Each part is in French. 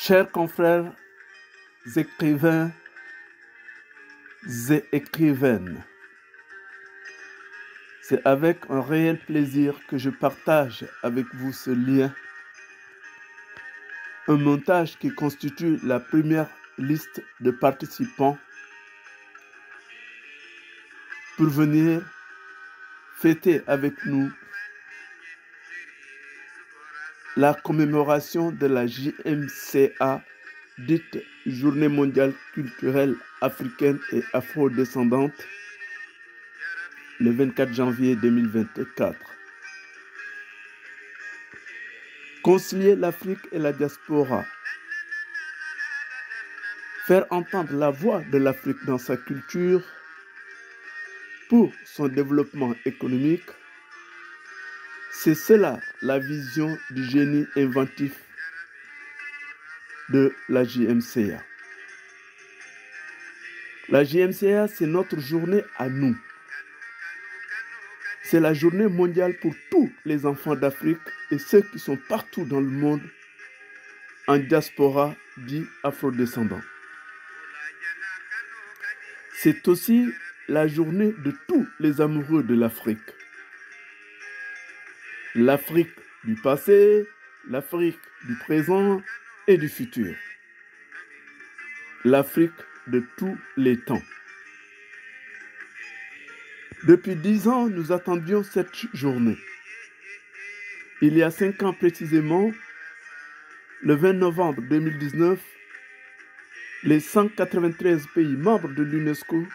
Chers confrères écrivains et écrivaines, c'est avec un réel plaisir que je partage avec vous ce lien, un montage qui constitue la première liste de participants pour venir fêter avec nous la commémoration de la JMCA, dite Journée mondiale culturelle africaine et afro-descendante, le 24 janvier 2024. Concilier l'Afrique et la diaspora. Faire entendre la voix de l'Afrique dans sa culture pour son développement économique, c'est cela la vision du génie inventif de la JMCA. La JMCA, c'est notre journée à nous. C'est la journée mondiale pour tous les enfants d'Afrique et ceux qui sont partout dans le monde en diaspora dit afrodescendants. C'est aussi la journée de tous les amoureux de l'Afrique. L'Afrique du passé, l'Afrique du présent et du futur. L'Afrique de tous les temps. Depuis 10 ans, nous attendions cette journée. Il y a 5 ans précisément, le 20 novembre 2019, les 193 pays membres de l'UNESCO,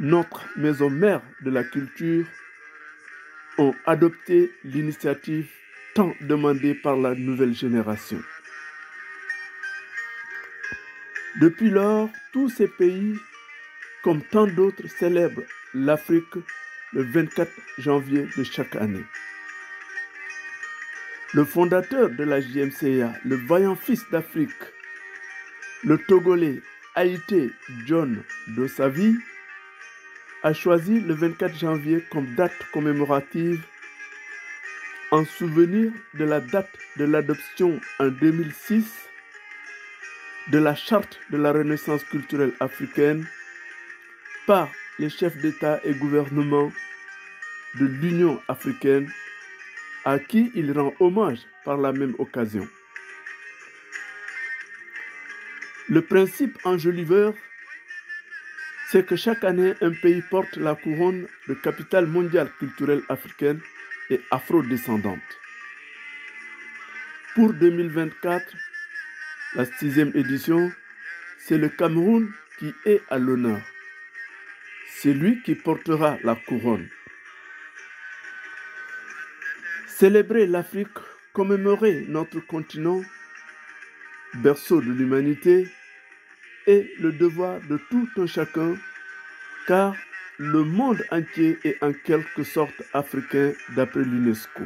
notre maison mère de la culture, ont adopté l'initiative tant demandée par la nouvelle génération. Depuis lors, tous ces pays, comme tant d'autres, célèbrent l'Afrique le 24 janvier de chaque année. Le fondateur de la JMCA, le vaillant fils d'Afrique, le Togolais Haïté John Dossavi, a choisi le 24 janvier comme date commémorative en souvenir de la date de l'adoption en 2006 de la Charte de la Renaissance culturelle africaine par les chefs d'État et gouvernement de l'Union africaine, à qui il rend hommage par la même occasion. Le principe enjoliveur, c'est que chaque année, un pays porte la couronne de capitale mondiale culturelle africaine et afro-descendante. Pour 2024, la 6e édition, c'est le Cameroun qui est à l'honneur. C'est lui qui portera la couronne. Célébrer l'Afrique, commémorer notre continent, berceau de l'humanité, est le devoir de tout un chacun, car le monde entier est en quelque sorte africain d'après l'UNESCO.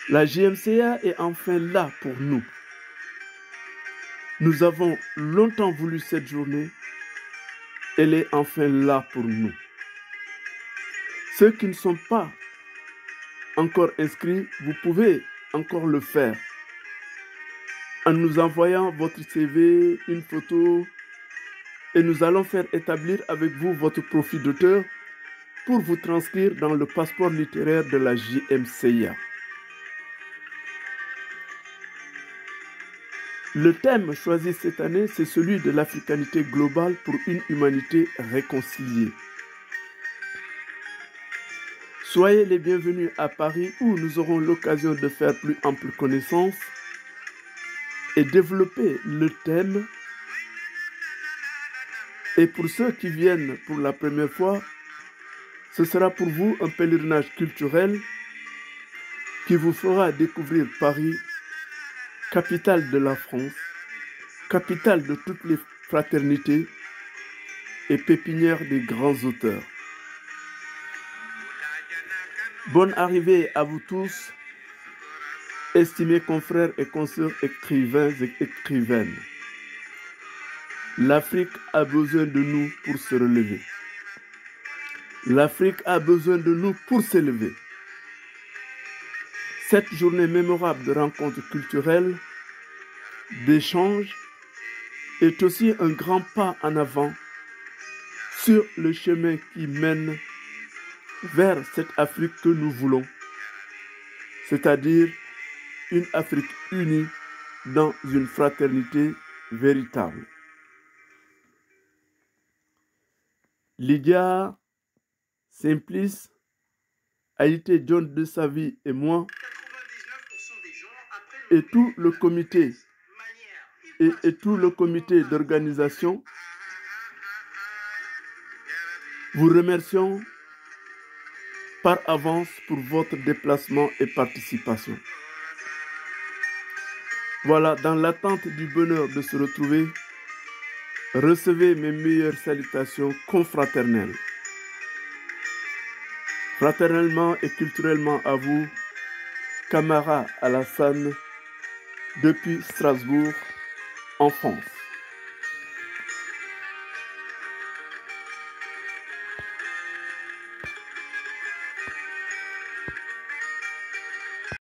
La JMCA est enfin là pour nous. Nous avons longtemps voulu cette journée. Elle est enfin là pour nous. Ceux qui ne sont pas encore inscrits, vous pouvez encore le faire en nous envoyant votre CV, une photo, et nous allons faire établir avec vous votre profil d'auteur pour vous transcrire dans le passeport littéraire de la JMCA. Le thème choisi cette année, c'est celui de l'africanité globale pour une humanité réconciliée. Soyez les bienvenus à Paris où nous aurons l'occasion de faire plus ample connaissance et développer le thème. Et pour ceux qui viennent pour la première fois, ce sera pour vous un pèlerinage culturel qui vous fera découvrir Paris, capitale de la France, capitale de toutes les fraternités et pépinière des grands auteurs. Bonne arrivée à vous tous, estimés confrères et consoeurs écrivains et écrivaines. L'Afrique a besoin de nous pour se relever. L'Afrique a besoin de nous pour s'élever. Cette journée mémorable de rencontres culturelles, d'échanges, est aussi un grand pas en avant sur le chemin qui mène vers cette Afrique que nous voulons, c'est-à-dire une Afrique unie dans une fraternité véritable. Lydia, Simplice, Haïté John de Savy et moi, et tout le comité tout le comité d'organisation, vous remercions par avance pour votre déplacement et participation. Voilà, dans l'attente du bonheur de se retrouver, recevez mes meilleures salutations confraternelles. Fraternellement et culturellement à vous, Camara Alassane, depuis Strasbourg, en France.